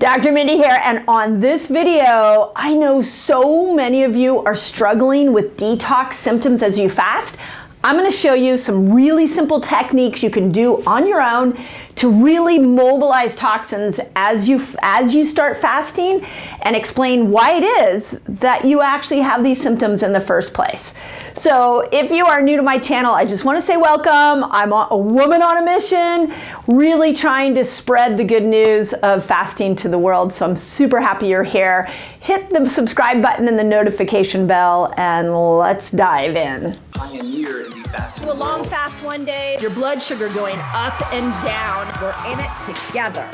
Dr. Mindy here, and on this video, I know so many of you are struggling with detox symptoms as you fast. I'm going to show you some really simple techniques you can do on your own to really mobilize toxins as you start fasting, and explain why it is that you actually have these symptoms in the first place. So if you are new to my channel, I just want to say welcome. I'm a woman on a mission, really trying to spread the good news of fasting to the world. So I'm super happy you're here. Hit the subscribe button and the notification bell, and let's dive in. Pioneer in the fasting Do a long fast one day, your blood sugar going up and down. We're in it together.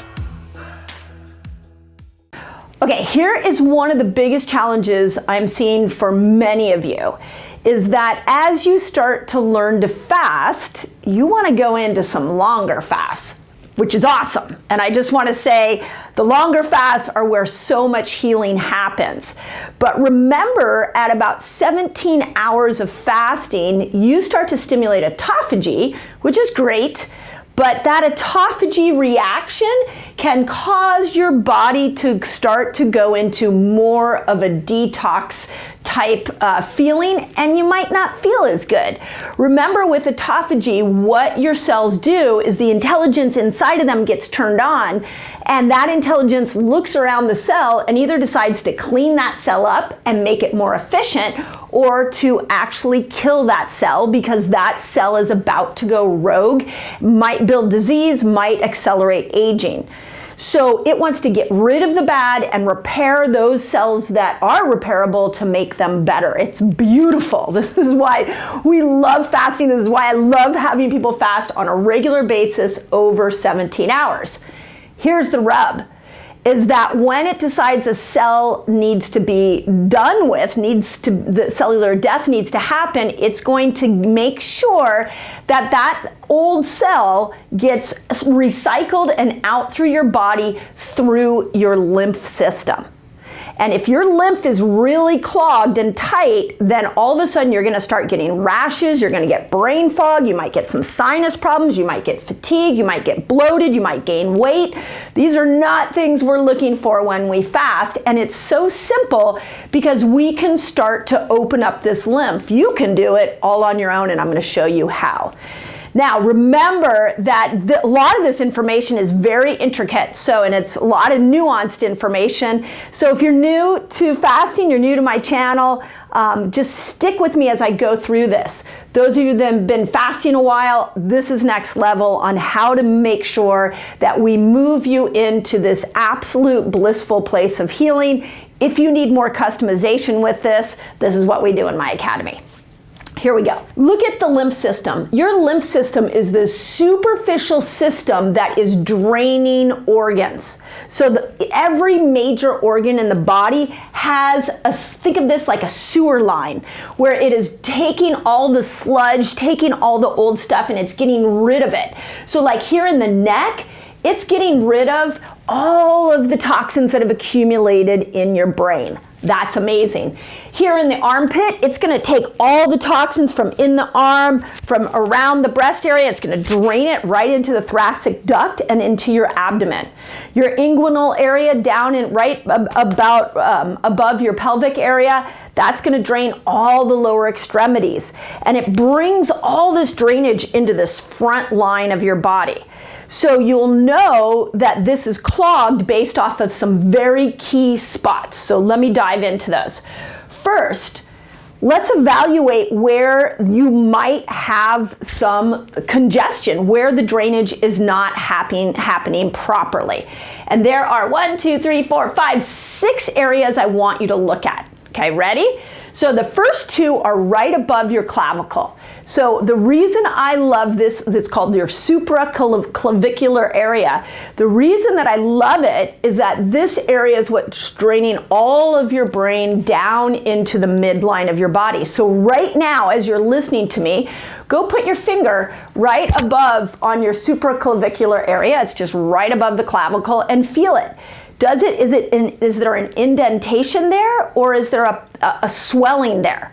Okay, here is one of the biggest challenges I'm seeing for many of you, is that as you start to learn to fast, you want to go into some longer fasts, which is awesome. And I just want to say the longer fasts are where so much healing happens. But remember, at about 17 hours of fasting, you start to stimulate autophagy, which is great. But that autophagy reaction can cause your body to start to go into more of a detox type feeling, and you might not feel as good. Remember, with autophagy, what your cells do is the intelligence inside of them gets turned on, and that intelligence looks around the cell and either decides to clean that cell up and make it more efficient, or to actually kill that cell because that cell is about to go rogue, might build disease, might accelerate aging. So it wants to get rid of the bad and repair those cells that are repairable to make them better. It's beautiful. This is why we love fasting. This is why I love having people fast on a regular basis over 17 hours. Here's the rub, is that when it decides a cell needs to be done with, the cellular death needs to happen, it's going to make sure that that old cell gets recycled and out through your body through your lymph system. And if your lymph is really clogged and tight, then all of a sudden you're going to start getting rashes, you're going to get brain fog, you might get some sinus problems, you might get fatigue, you might get bloated, you might gain weight. These are not things we're looking for when we fast, and it's so simple because we can start to open up this lymph. You can do it all on your own, and I'm going to show you how. Now, remember that a lot of this information is very intricate, and it's a lot of nuanced information. So if you're new to fasting, you're new to my channel, just stick with me as I go through this. Those of you that have been fasting a while, this is next level on how to make sure that we move you into this absolute blissful place of healing. If you need more customization with this, this is what we do in my academy. Here we go. Look at the lymph system. Your lymph system is the superficial system that is draining organs. So every major organ in the body has think of this like a sewer line, where it is taking all the sludge, taking all the old stuff, and it's getting rid of it. So like here in the neck, it's getting rid of all of the toxins that have accumulated in your brain. That's amazing. Here in the armpit, it's going to take all the toxins from in the arm, from around the breast area. It's going to drain it right into the thoracic duct and into your abdomen. Your inguinal area down in right about above your pelvic area, that's going to drain all the lower extremities. And it brings all this drainage into this front line of your body. So you'll know that this is clogged based off of some very key spots. So let me dive into those. First, let's evaluate where you might have some congestion, where the drainage is not happening properly. And there are 6 areas I want you to look at. Okay, ready? So the first 2 are right above your clavicle. So the reason I love this, it's called your supraclavicular area. The reason that I love it is that this area is what's draining all of your brain down into the midline of your body. So right now, as you're listening to me, go put your finger right above on your supraclavicular area. It's just right above the clavicle, and feel it. Is there an indentation there, or is there a swelling there?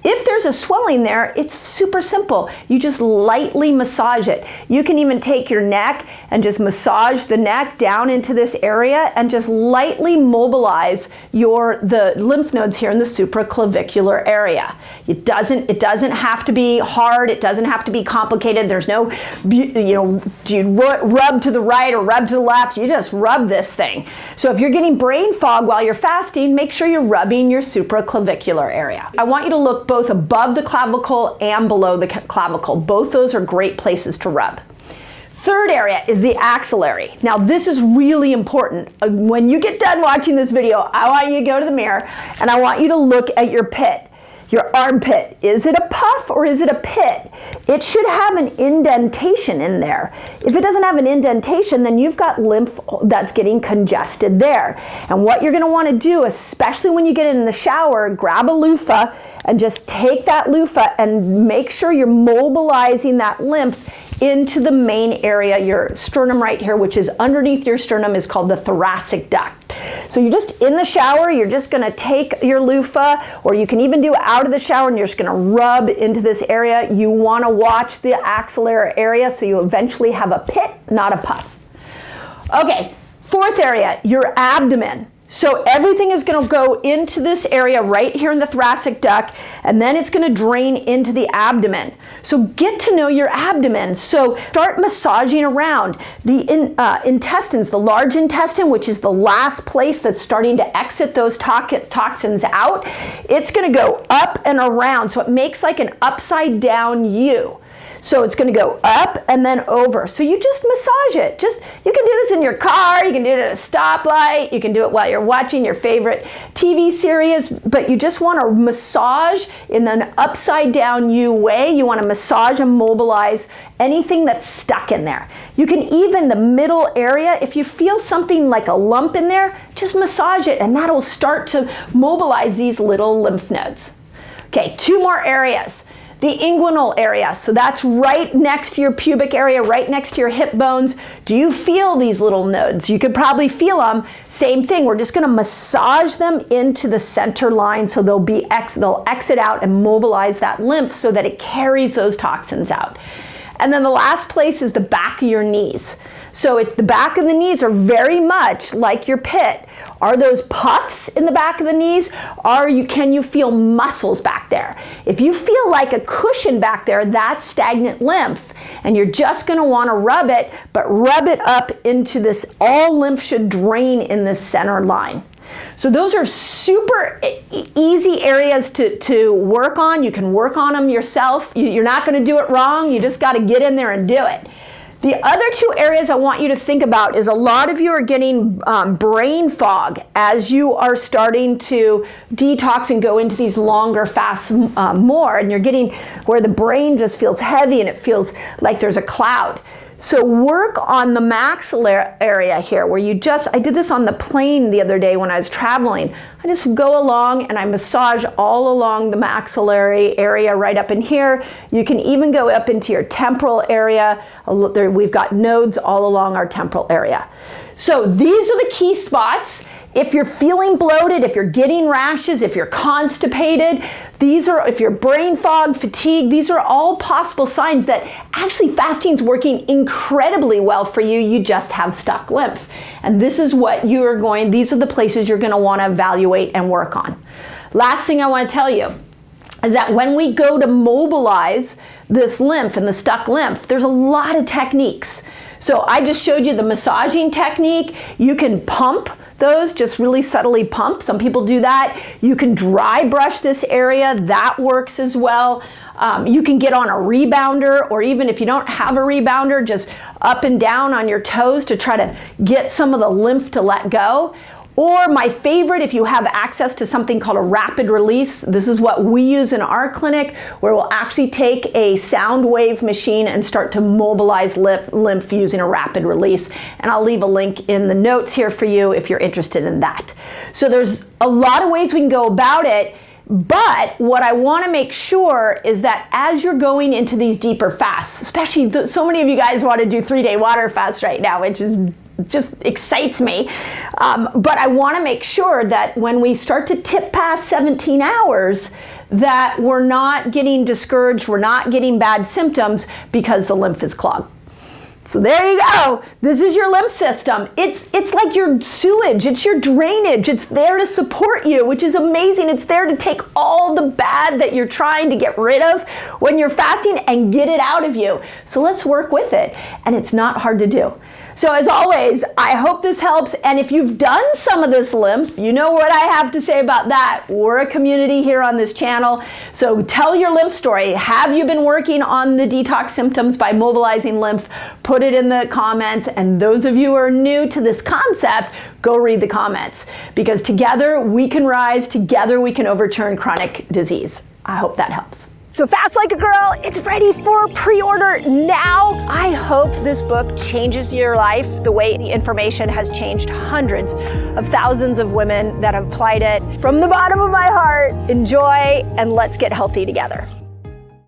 If there's a swelling there, it's super simple. You just lightly massage it. You can even take your neck and just massage the neck down into this area and just lightly mobilize the lymph nodes here in the supraclavicular area. It doesn't have to be hard. It doesn't have to be complicated. There's no, do you rub to the right or rub to the left? You just rub this thing. So if you're getting brain fog while you're fasting, make sure you're rubbing your supraclavicular area. I want you to look both above the clavicle and below the clavicle. Both those are great places to rub. Third area is the axillary. Now this is really important. When you get done watching this video, I want you to go to the mirror and I want you to look at your pit. Your armpit. Is it a puff or is it a pit? It should have an indentation in there. If it doesn't have an indentation, then you've got lymph that's getting congested there. And what you're going to want to do, especially when you get in the shower, grab a loofah and just take that loofah and make sure you're mobilizing that lymph into the main area, your sternum right here, which is underneath your sternum, is called the thoracic duct. So you're just in the shower, you're just gonna take your loofah, or you can even do it out of the shower and you're just gonna rub into this area. You wanna watch the axillary area so you eventually have a pit, not a puff. Okay, fourth area, your abdomen. So everything is going to go into this area right here in the thoracic duct, and then it's going to drain into the abdomen. So get to know your abdomen. So start massaging around the intestines, the large intestine, which is the last place that's starting to exit those toxins out. It's going to go up and around, so it makes like an upside down U. So it's going to go up and then over. So you just massage it. You can do this in your car, you can do it at a stoplight, you can do it while you're watching your favorite TV series, but you just want to massage in an upside down U way. You want to massage and mobilize anything that's stuck in there. You can even, the middle area, if you feel something like a lump in there, just massage it and that'll start to mobilize these little lymph nodes. Okay, 2 more areas. The inguinal area, so that's right next to your pubic area, right next to your hip bones. Do you feel these little nodes? You could probably feel them. Same thing, we're just gonna massage them into the center line so they'll exit out and mobilize that lymph so that it carries those toxins out. And then the last place is the back of your knees. So the back of the knees are very much like your pit. Are those puffs in the back of the knees? Can you feel muscles back there? If you feel like a cushion back there, that's stagnant lymph. And you're just gonna wanna rub it, but rub it up into this, all lymph should drain in this center line. So those are super easy areas to work on. You can work on them yourself. You're not gonna do it wrong, you just gotta get in there and do it. The other 2 areas I want you to think about is a lot of you are getting brain fog as you are starting to detox and go into these longer fasts more, and you're getting where the brain just feels heavy and it feels like there's a cloud. So work on the maxillary area here where I did this on the plane the other day when I was traveling. I just go along and I massage all along the maxillary area right up in here. You can even go up into your temporal area. We've got nodes all along our temporal area. So these are the key spots. If you're feeling bloated, if you're getting rashes, if you're constipated, if you're brain fog, fatigue, these are all possible signs that actually fasting's working incredibly well for you. You just have stuck lymph. And this is what these are the places you're gonna wanna evaluate and work on. Last thing I wanna tell you is that when we go to mobilize this lymph and the stuck lymph, there's a lot of techniques. So I just showed you the massaging technique. You can pump those, just really subtly pump. Some people do that. You can dry brush this area. That works as well. You can get on a rebounder, or even if you don't have a rebounder, just up and down on your toes to try to get some of the lymph to let go. Or my favorite, if you have access to something called a rapid release, this is what we use in our clinic, where we'll actually take a sound wave machine and start to mobilize lymph using a rapid release. And I'll leave a link in the notes here for you if you're interested in that. So there's a lot of ways we can go about it. But what I want to make sure is that as you're going into these deeper fasts, especially so many of you guys want to do 3-day water fasts right now, which is just excites me. But I want to make sure that when we start to tip past 17 hours, that we're not getting discouraged, we're not getting bad symptoms because the lymph is clogged. So there you go. This is your lymph system. It's like your sewage, it's your drainage. It's there to support you, which is amazing. It's there to take all the bad that you're trying to get rid of when you're fasting and get it out of you. So let's work with it. And it's not hard to do. So as always, I hope this helps. And if you've done some of this lymph, you know what I have to say about that. We're a community here on this channel. So tell your lymph story. Have you been working on the detox symptoms by mobilizing lymph? Put it in the comments. And those of you who are new to this concept, go read the comments. Because together we can rise, together we can overturn chronic disease. I hope that helps. So Fast Like a Girl, it's ready for pre-order now. I hope this book changes your life the way the information has changed hundreds of thousands of women that have applied it. From the bottom of my heart, enjoy and let's get healthy together.